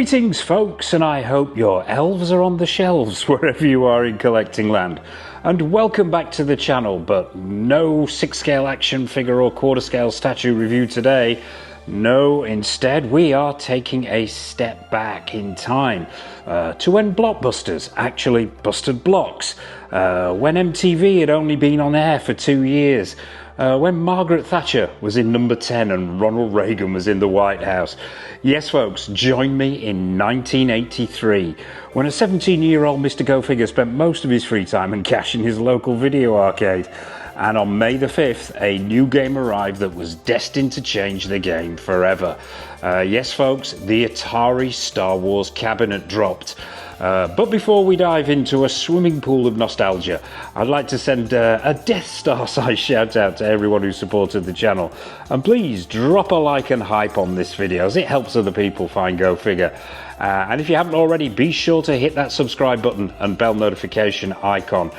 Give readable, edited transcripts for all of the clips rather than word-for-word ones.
Greetings folks, and I hope your elves are on the shelves wherever you are in collecting land. And welcome back to the channel, but no 6-scale action figure or quarter-scale statue review today. No, instead we are taking a step back in time to when blockbusters actually busted blocks, when MTV had only been on air for 2 years, when Margaret Thatcher was in number 10 and Ronald Reagan was in the White House. Yes folks, join me in 1983, when a 17-year-old Mr. Go Figure spent most of his free time and cash in his local video arcade. And on May the 5th, a new game arrived that was destined to change the game forever. Yes folks, the Atari Star Wars cabinet dropped. But before we dive into a swimming pool of nostalgia, I'd like to send a Death Star size shout out to everyone who supported the channel. And please drop a like and hype on this video, as it helps other people find Go Figure. And if you haven't already, be sure to hit that subscribe button and bell notification icon,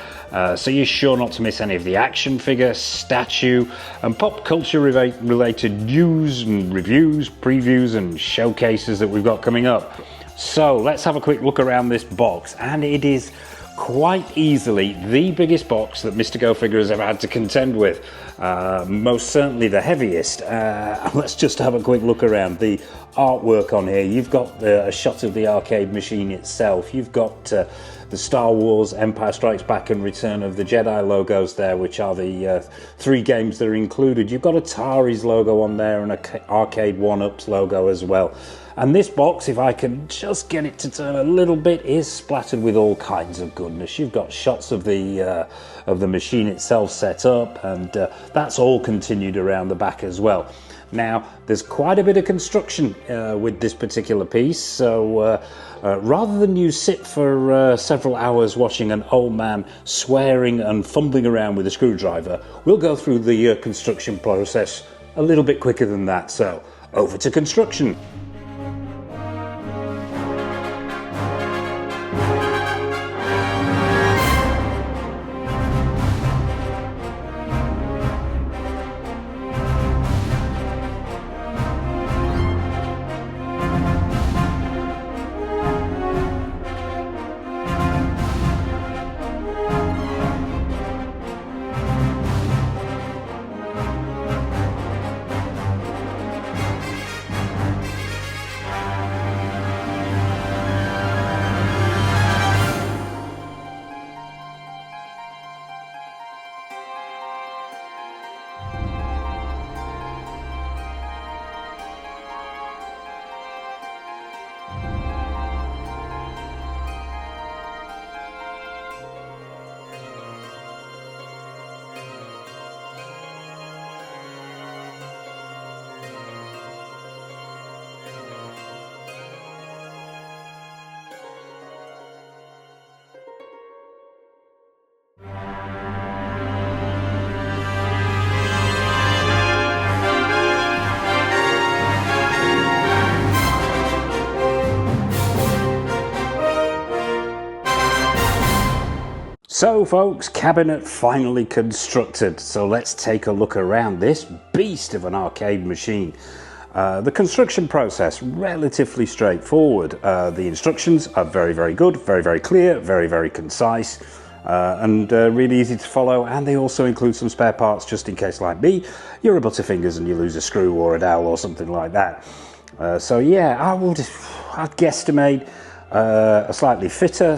so you're sure not to miss any of the action figure, statue and pop culture related news and reviews, previews and showcases that we've got coming up. So let's have a quick look around this box, and it is quite easily the biggest box that Mr. Go Figure has ever had to contend with. Most certainly the heaviest. Let's just have a quick look around the artwork on here. You've got a shot of the arcade machine itself. You've got the Star Wars, Empire Strikes Back and Return of the Jedi logos there, which are the 3 games that are included. You've got Atari's logo on there and Arcade1Up's logo as well. And this box, if I can just get it to turn a little bit, is splattered with all kinds of goodness. You've got shots of the machine itself set up, and that's all continued around the back as well. Now, there's quite a bit of construction with this particular piece, so rather than you sit for several hours watching an old man swearing and fumbling around with a screwdriver, we'll go through the construction process a little bit quicker than that. So, over to construction. So folks, cabinet finally constructed, so let's take a look around this beast of an arcade machine. The construction process, relatively straightforward. The instructions are very good, very clear, very concise, and really easy to follow, and they also include some spare parts just in case, like me, you're a butterfingers and you lose a screw or a dowel or something like that. So yeah, I'd guesstimate a slightly fitter,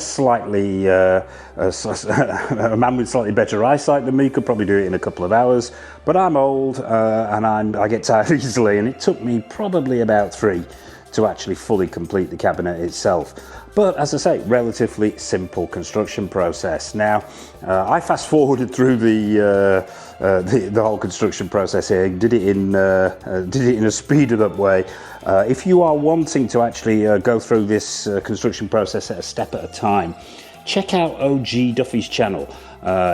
a man with slightly better eyesight than me could probably do it in a couple of hours, but I'm old and I get tired easily, and it took me probably about 3 to actually fully complete the cabinet itself. But as I say, relatively simple construction process. Now, I fast forwarded through the whole construction process here, did it in a speeded up way. If you are wanting to actually go through this construction process a step at a time, check out OG Duffy's channel.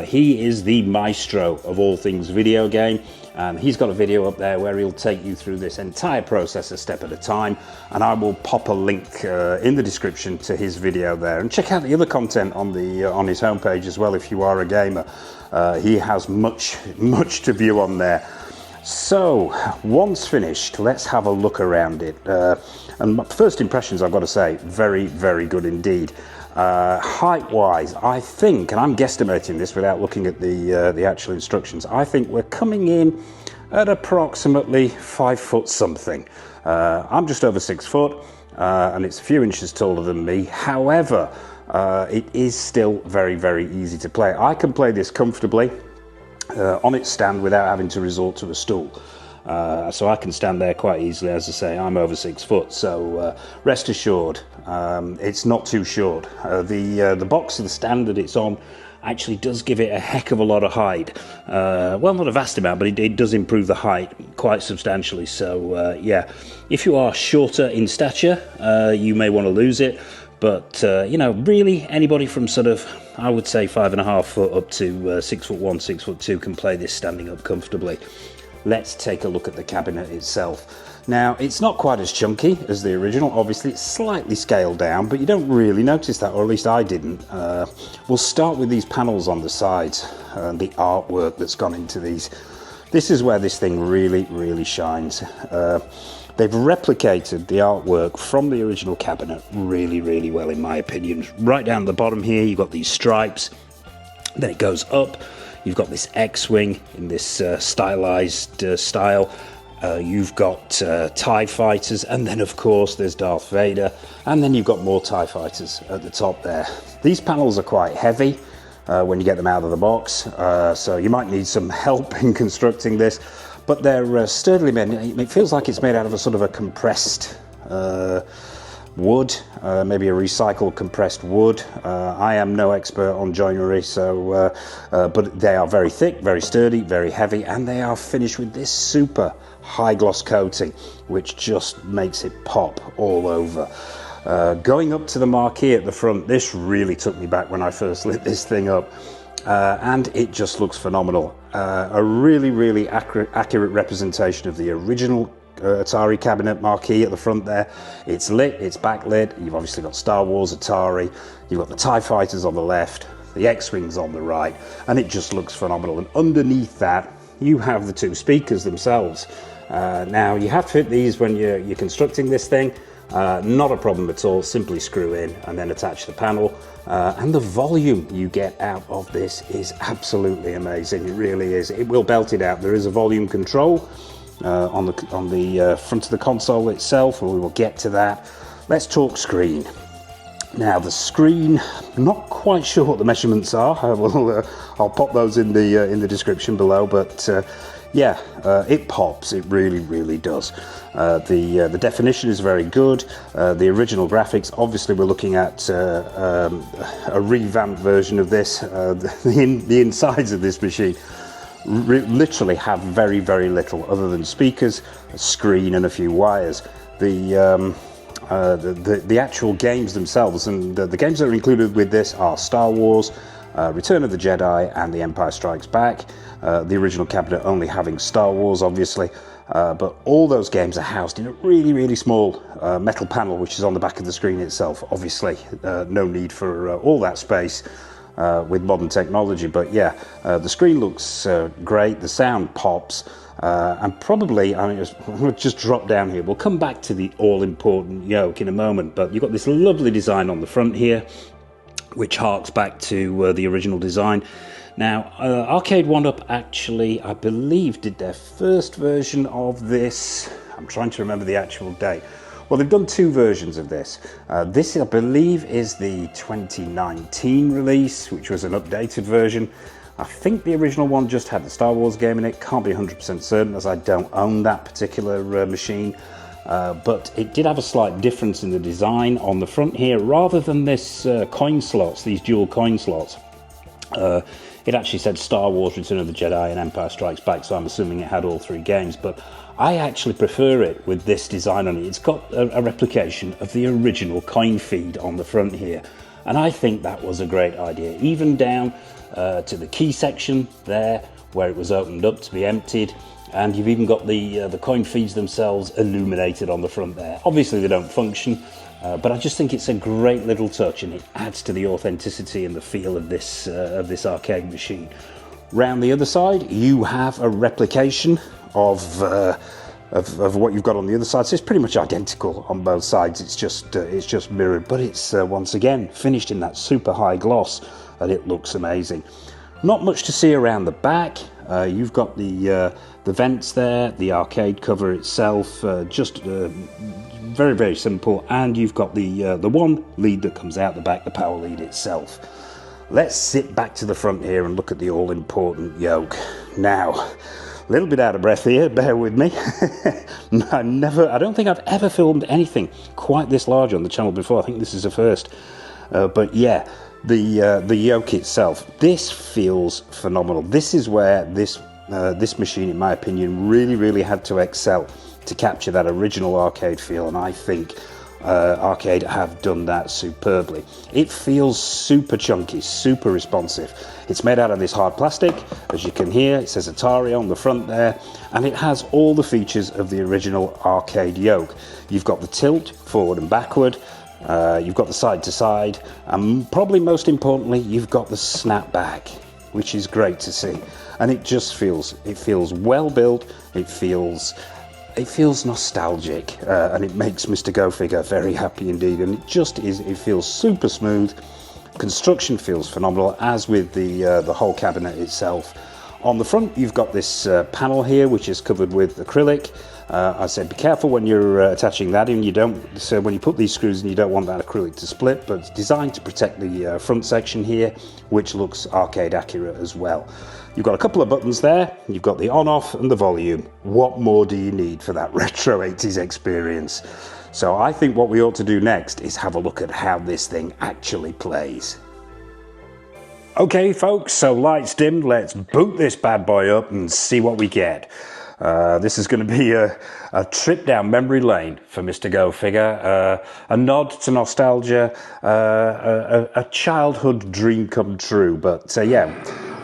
He is the maestro of all things video game, and he's got a video up there where he'll take you through this entire process a step at a time, and I will pop a link in the description to his video there, and check out the other content on his homepage as well if you are a gamer. He has much to view on there. So, once finished, let's have a look around it. And my first impressions, I've got to say, very, very good indeed. Height-wise, I think, and I'm guesstimating this without looking at the actual instructions, I think we're coming in at approximately 5 foot something. I'm just over 6 foot, and it's a few inches taller than me. However, it is still very, very easy to play. I can play this comfortably on its stand without having to resort to a stool. So I can stand there quite easily. As I say, I'm over 6 foot, so rest assured, it's not too short. The box of the stand that it's on actually does give it a heck of a lot of height. Well, not a vast amount, but it does improve the height quite substantially. So yeah, if you are shorter in stature, you may want to lose it. But, you know, really anybody from sort of, I would say 5.5 foot up to 6 foot 1, 6 foot 2 can play this standing up comfortably. Let's take a look at the cabinet itself. Now, it's not quite as chunky as the original. Obviously, it's slightly scaled down, but you don't really notice that, or at least I didn't. We'll start with these panels on the sides, the artwork that's gone into these. This is where this thing really, really shines. They've replicated the artwork from the original cabinet really, really well, in my opinion. Right down the bottom here, you've got these stripes. Then it goes up. You've got this X-Wing in this stylized style. You've got TIE fighters, and then, of course, there's Darth Vader. And then you've got more TIE fighters at the top there. These panels are quite heavy when you get them out of the box, so you might need some help in constructing this. But they're sturdily made. It feels like it's made out of a sort of a compressed wood, maybe a recycled compressed wood. I am no expert on joinery, so but they are very thick, very sturdy, very heavy, and they are finished with this super high gloss coating, which just makes it pop all over. Going up to the marquee at the front, this really took me back when I first lit this thing up. And it just looks phenomenal. A really, really accurate representation of the original Atari cabinet marquee at the front there. It's lit, it's backlit. You've obviously got Star Wars, Atari. You've got the TIE fighters on the left, the X-Wings on the right, and it just looks phenomenal. And underneath that, you have the two speakers themselves. Now, you have to fit these when you're constructing this thing. Not a problem at all. Simply screw in and then attach the panel. And the volume you get out of this is absolutely amazing. It really is. It will belt it out. There is a volume control on the front of the console itself, and we will get to that. Let's talk screen. Now, the screen, not quite sure what the measurements are. I'll pop those in the description below, but yeah, it pops. It really, really does. The definition is very good. The original graphics, obviously, we're looking at a revamped version of this. The insides of this machine literally have very, very little other than speakers, a screen, and a few wires. The actual games themselves, and the games that are included with this are Star Wars, Return of the Jedi, and The Empire Strikes Back. The original cabinet only having Star Wars, obviously, but all those games are housed in a really, really small metal panel, which is on the back of the screen itself. Obviously, no need for all that space with modern technology, but yeah, the screen looks great, the sound pops, and probably, I mean, we'll just drop down here. We'll come back to the all-important yoke in a moment, but you've got this lovely design on the front here, which harks back to the original design. Now, Arcade1Up actually, I believe, did their first version of this. I'm trying to remember the actual date. Well, they've done two versions of this. This, I believe, is the 2019 release, which was an updated version. I think the original one just had the Star Wars game in it. Can't be 100% certain, as I don't own that particular machine. But it did have a slight difference in the design on the front here. Rather than this coin slots, these dual coin slots, it actually said Star Wars, Return of the Jedi, and Empire Strikes Back, so I'm assuming it had all three games. But I actually prefer it with this design on it. It's got a replication of the original coin feed on the front here, and I think that was a great idea. Even down to the key section there, where it was opened up to be emptied, and you've even got the coin feeds themselves illuminated on the front there. Obviously they don't function, but I just think it's a great little touch, and it adds to the authenticity and the feel of this arcade machine. Round the other side, you have a replication of what you've got on the other side. So it's pretty much identical on both sides. It's just mirrored, but it's once again finished in that super high gloss, and it looks amazing. Not much to see around the back. You've got the vents there, the arcade cover itself, just very, very simple, and you've got the one lead that comes out the back, the power lead itself. Let's sit back to the front here and look at the all-important yoke. Now, a little bit out of breath here, bear with me. I don't think I've ever filmed anything quite this large on the channel before. I think this is a first. But yeah, the yoke itself, this feels phenomenal. This is where this machine, in my opinion, really had to excel to capture that original arcade feel, and I think Arcade have done that superbly. It feels super chunky, super responsive. It's made out of this hard plastic, as you can hear. It says Atari on the front there, and it has all the features of the original arcade yoke. You've got the tilt forward and backward, you've got the side to side, and probably most importantly, you've got the snap back, which is great to see. And it just feels well built. It feels nostalgic, and it makes Mr. Go Figure very happy indeed. And it feels super smooth. Construction feels phenomenal, as with the whole cabinet itself. On the front, you've got this panel here, which is covered with acrylic. I said be careful when you're attaching that in. So when you put these screws in, you don't want that acrylic to split, but it's designed to protect the front section here, which looks arcade accurate as well. You've got a couple of buttons there. You've got the on-off and the volume. What more do you need for that retro 80s experience? So I think what we ought to do next is have a look at how this thing actually plays. Okay folks, so lights dimmed, let's boot this bad boy up and see what we get. This is going to be a trip down memory lane for Mr. Go Figure, a nod to nostalgia, a childhood dream come true. But yeah,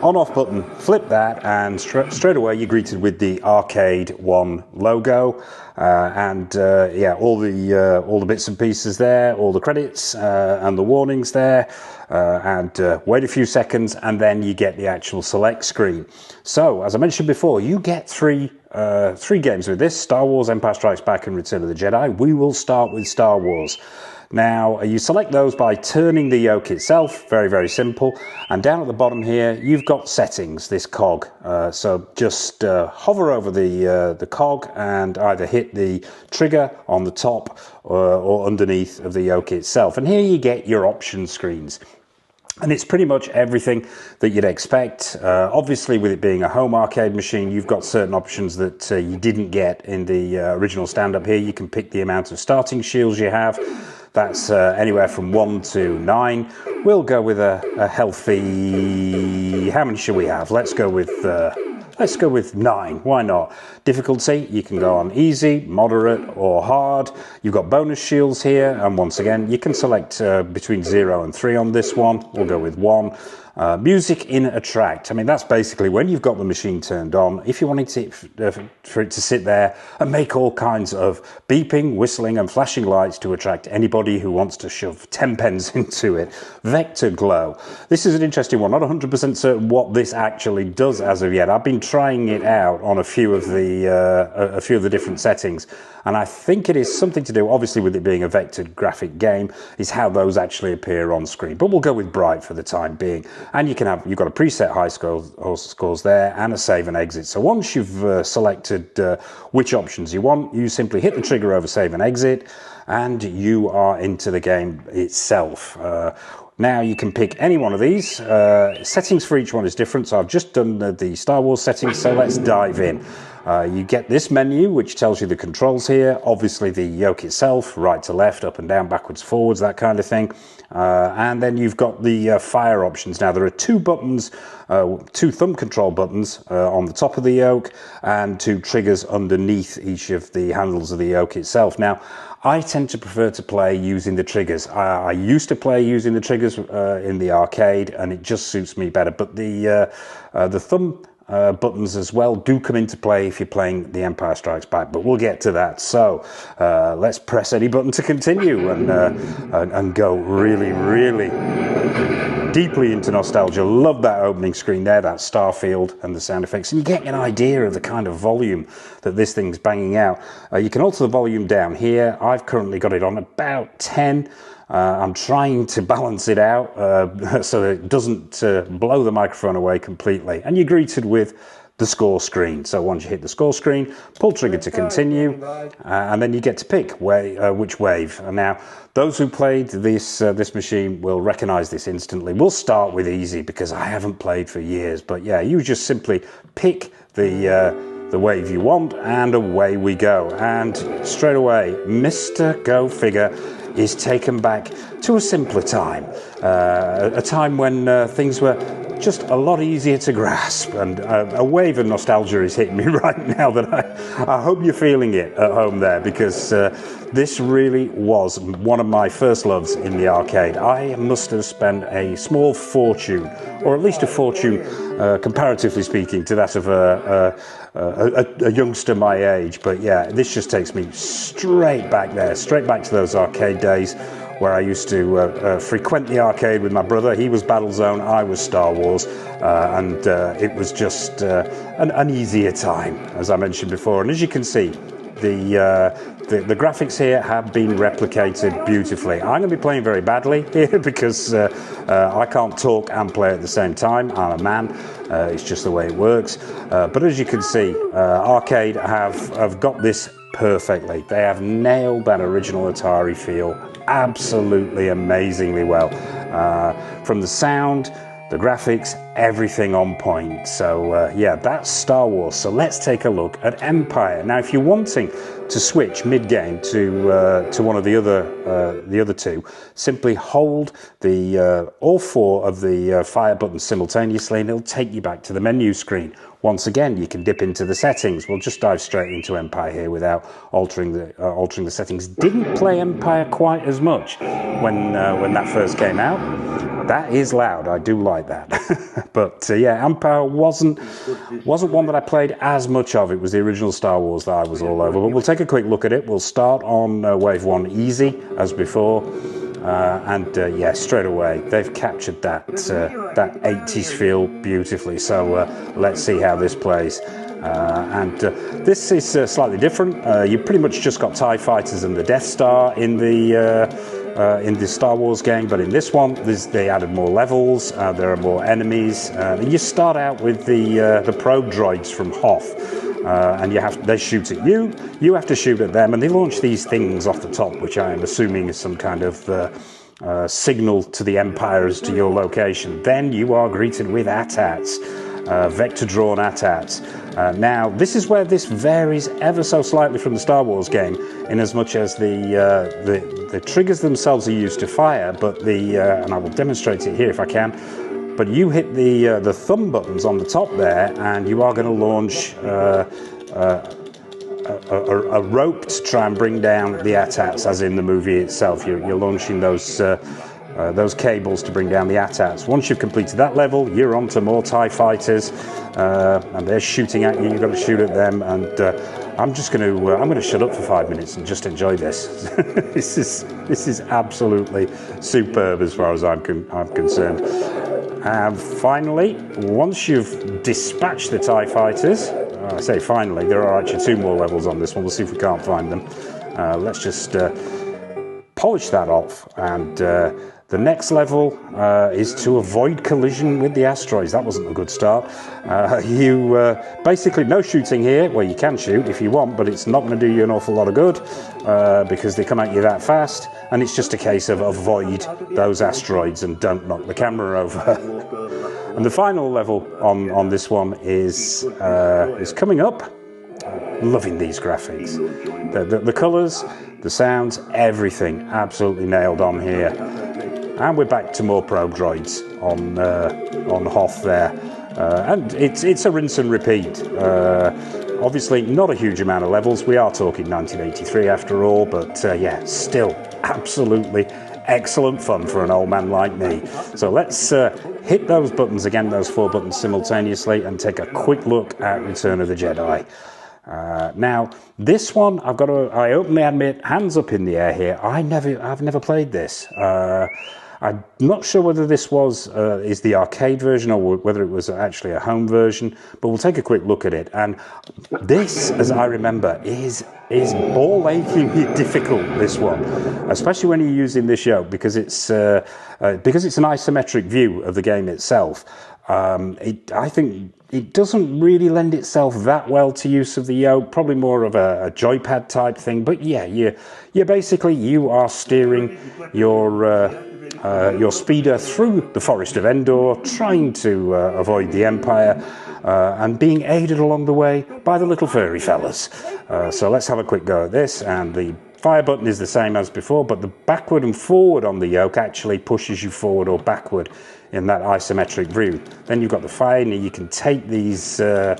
on-off button, flip that, and straight away you're greeted with the Arcade1 logo, and yeah, all the bits and pieces there, all the credits and the warnings there, and wait a few seconds, and then you get the actual select screen. So, as I mentioned before, you get three games with this: Star Wars, Empire Strikes Back, and Return of the Jedi. We will start with Star Wars. Now, you select those by turning the yoke itself, very, very simple. And down at the bottom here, you've got settings, this cog. So just hover over the cog and either hit the trigger on the top or underneath of the yoke itself. And here you get your option screens. And it's pretty much everything that you'd expect. Obviously, with it being a home arcade machine, you've got certain options that you didn't get in the original stand-up here. You can pick the amount of starting shields you have. That's anywhere from 1 to 9. We'll go with a healthy... How many should we have? Let's go with 9. Why not? Difficulty, you can go on easy, moderate, or hard. You've got bonus shields here, and once again, you can select between 0 and 3 on this one. We'll go with 1. Music in attract. I mean, that's basically when you've got the machine turned on, if you wanted for it to sit there and make all kinds of beeping, whistling, and flashing lights to attract anybody who wants to shove 10 pence into it. Vector glow. This is an interesting one. Not 100% certain what this actually does as of yet. I've been trying it out on a few of the different settings, and I think it is something to do, obviously, with it being a vectored graphic game, is how those actually appear on screen. But we'll go with bright for the time being. And you've got a preset high scores there and a save and exit. So once you've selected which options you want, you simply hit the trigger over save and exit, and you are into the game itself. Now you can pick any one of these. Settings for each one is different, so I've just done the Star Wars settings, so let's dive in. You get this menu, which tells you the controls here. Obviously the yoke itself, right to left, up and down, backwards, forwards, that kind of thing. And then you've got the fire options. Now there are 2 buttons, 2 thumb control buttons on the top of the yoke, and 2 triggers underneath each of the handles of the yoke itself. Now, I tend to prefer to play using the triggers. I used to play using the triggers in the arcade, and it just suits me better. But the thumb buttons as well do come into play if you're playing The Empire Strikes Back, but we'll get to that. So let's press any button to continue and go really, really deeply into nostalgia. Love that opening screen there, that star field and the sound effects, and you get an idea of the kind of volume that this thing's banging out. You can alter the volume down here. I've currently got it on about 10. I'm trying to balance it out so that it doesn't blow the microphone away completely. And you're greeted with the score screen. So once you hit the score screen, pull trigger to continue, and then you get to pick which wave. And now, those who played this machine will recognize this instantly. We'll start with easy because I haven't played for years. But yeah, you just simply pick the wave you want, and away we go. And straight away, Mr. Go Figure is taken back to a simpler time, a time when things were just a lot easier to grasp, and a wave of nostalgia is hitting me right now that I hope you're feeling it at home there, because this really was one of my first loves in the arcade. I must have spent a small fortune, or at least a fortune comparatively speaking to that of a youngster my age. But yeah, this just takes me straight back there, straight back to those arcade days where I used to frequent the arcade with my brother. He was Battlezone, I was Star Wars, and it was just an easier time, as I mentioned before. And as you can see, the graphics here have been replicated beautifully. I'm going to be playing very badly here because I can't talk and play at the same time. I'm a man. It's just the way it works. But as you can see, Arcade have got this perfectly. They have nailed that original Atari feel absolutely amazingly well. From the sound, the graphics, everything on point. So yeah, that's Star Wars. So let's take a look at Empire. Now, if you're wanting to switch mid-game to one of the other two, simply hold the all four of the fire buttons simultaneously, and it'll take you back to the menu screen. Once again, you can dip into the settings. We'll just dive straight into Empire here without altering the settings. Didn't play Empire quite as much when that first came out. That is loud. I do like that. But yeah, Empire wasn't one that I played as much of. It was the original Star Wars that I was all over. But we'll take a quick look at it. We'll start on wave 1 easy as before. Yeah, straight away they've captured that 80s feel beautifully. So let's see how this plays. This is slightly different. You pretty much just got TIE fighters and the Death Star in the Star Wars game, but in this one, they added more levels. There are more enemies. You start out with the probe droids from Hoth. And they shoot at you, you have to shoot at them, and they launch these things off the top, which I am assuming is some kind of signal to the Empire as to your location. Then you are greeted with AT-ATs, vector-drawn AT-ATs. Now, this is where this varies ever so slightly from the Star Wars game, in as much as the triggers themselves are used to fire, but and I will demonstrate it here if I can. But you hit the thumb buttons on the top there, and you are going to launch a rope to try and bring down the AT-ATs, as in the movie itself. You're launching those cables to bring down the AT-ATs. Once you've completed that level, you're on to more TIE fighters, and they're shooting at you. You've got to shoot at them, and I'm going to shut up for 5 minutes and just enjoy this. This is absolutely superb as far as I'm concerned. And finally, once you've dispatched the TIE fighters, I say finally, there are actually 2 more levels on this one. We'll see if we can't find them. Let's just polish that off, and the next level is to avoid collision with the asteroids. That wasn't a good start. Basically no shooting here. Well, you can shoot if you want, but it's not going to do you an awful lot of good because they come at you that fast, and it's just a case of avoid those asteroids and don't knock the camera over. And the final level on this one is coming up. Loving these graphics, the colours, the sounds, everything absolutely nailed on here. And we're back to more probe droids on Hoth there, and it's a rinse and repeat. Obviously, not a huge amount of levels. We are talking 1983 after all, but yeah, still absolutely excellent fun for an old man like me. So let's hit those buttons again, those 4 buttons simultaneously, and take a quick look at Return of the Jedi. Now, this one, I openly admit, hands up in the air here, I've never played this. I'm not sure whether this is the arcade version or whether it was actually a home version, but we'll take a quick look at it. And this, as I remember, is ball-achingly difficult, this one, especially when you're using this yoke, because it's an isometric view of the game itself. I think it doesn't really lend itself that well to use of the yoke, probably more of a joypad type thing. But yeah, you are steering your speeder through the Forest of Endor, trying to avoid the Empire, and being aided along the way by the little furry fellas. So let's have a quick go at this, and the fire button is the same as before, but the backward and forward on the yoke actually pushes you forward or backward in that isometric view. Then you've got the fire, and you can take these other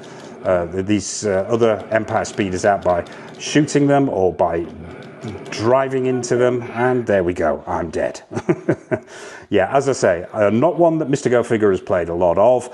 Empire speeders out by shooting them or by driving into them, and there we go, I'm dead. Yeah, as I say, not one that Mr. Go Figure has played a lot of,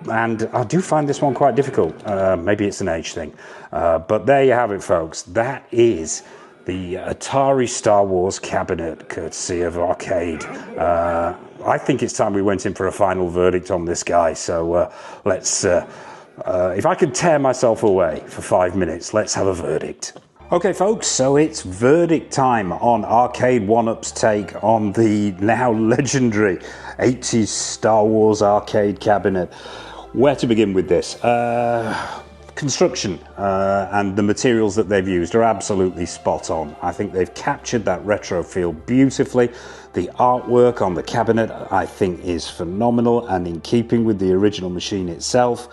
and I do find this one quite difficult. Maybe it's an age thing, but there you have it, folks. That is the Atari Star Wars cabinet, courtesy of Arcade. I think it's time we went in for a final verdict on this guy, so let's, if I could tear myself away for 5 minutes, let's have a verdict. Okay folks, so it's verdict time on Arcade1Up's take on the now legendary 80s Star Wars arcade cabinet. Where to begin with this? Construction and the materials that they've used are absolutely spot on. I think they've captured that retro feel beautifully. The artwork on the cabinet I think is phenomenal and in keeping with the original machine itself.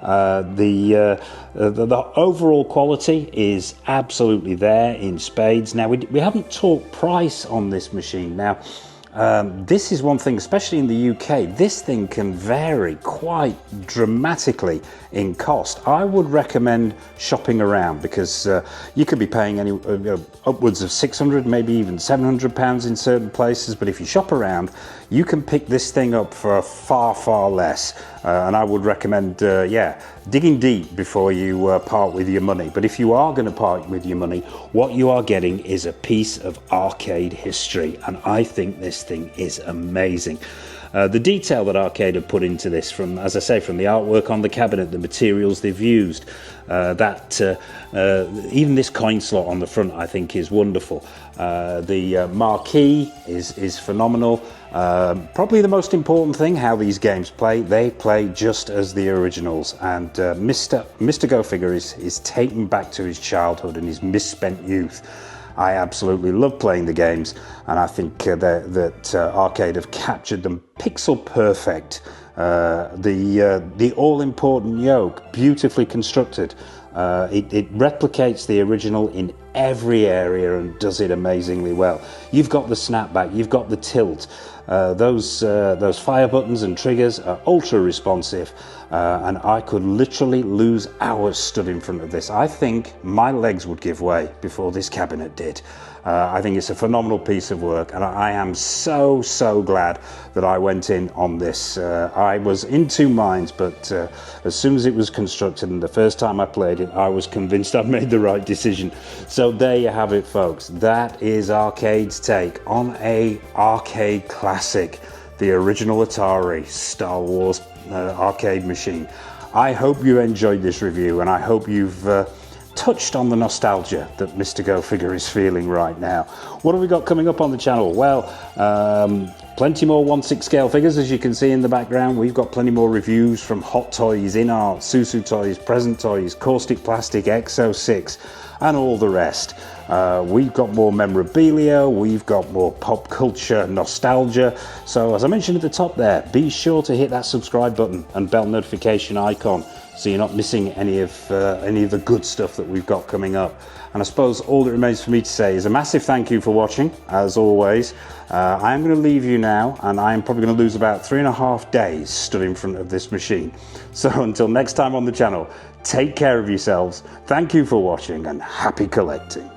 The overall quality is absolutely there in spades. Now we haven't talked price on this machine. Now this is one thing, especially in the UK, this thing can vary quite dramatically in cost. I would recommend shopping around, because you could be paying upwards of 600, maybe even 700 pounds in certain places, but if you shop around, you can pick this thing up for far, far less. And I would recommend, digging deep before you part with your money. But if you are going to part with your money, what you are getting is a piece of arcade history, and I think this thing is amazing. The detail that Arcade have put into this, from, as I say, from the artwork on the cabinet, the materials they've used, even this coin slot on the front I think is wonderful. The marquee is phenomenal. Probably the most important thing, how these games play, they play just as the originals, and Mr. Go Figure is taken back to his childhood and his misspent youth. I absolutely love playing the games, and I think that Arcade have captured them pixel perfect. The all-important yoke, beautifully constructed. It replicates the original in every area and does it amazingly well. You've got the snapback, you've got the tilt. Those fire buttons and triggers are ultra responsive, and I could literally lose hours stood in front of this. I think my legs would give way before this cabinet did. I think it's a phenomenal piece of work, and I am so glad that I went in on this. I was in two minds, but as soon as it was constructed and the first time I played it, I was convinced I'd made the right decision. So there you have it, folks. That is Arcade's take on a arcade classic, the original Atari Star Wars arcade machine. I hope you enjoyed this review, and I hope you've touched on the nostalgia that Mr. Go Figure is feeling right now. What have we got coming up on the channel? Well, plenty more 1/6 scale figures, as you can see in the background. We've got plenty more reviews from Hot Toys, In Art, Susu Toys, Present Toys, Caustic Plastic, Exo 6, and all the rest. We've got more memorabilia, we've got more pop culture nostalgia. So as I mentioned at the top there, be sure to hit that subscribe button and bell notification icon, so you're not missing any of the good stuff that we've got coming up. And I suppose all that remains for me to say is a massive thank you for watching, as always. I am going to leave you now, and I am probably going to lose about 3.5 days stood in front of this machine. So until next time on the channel, take care of yourselves, thank you for watching, and happy collecting.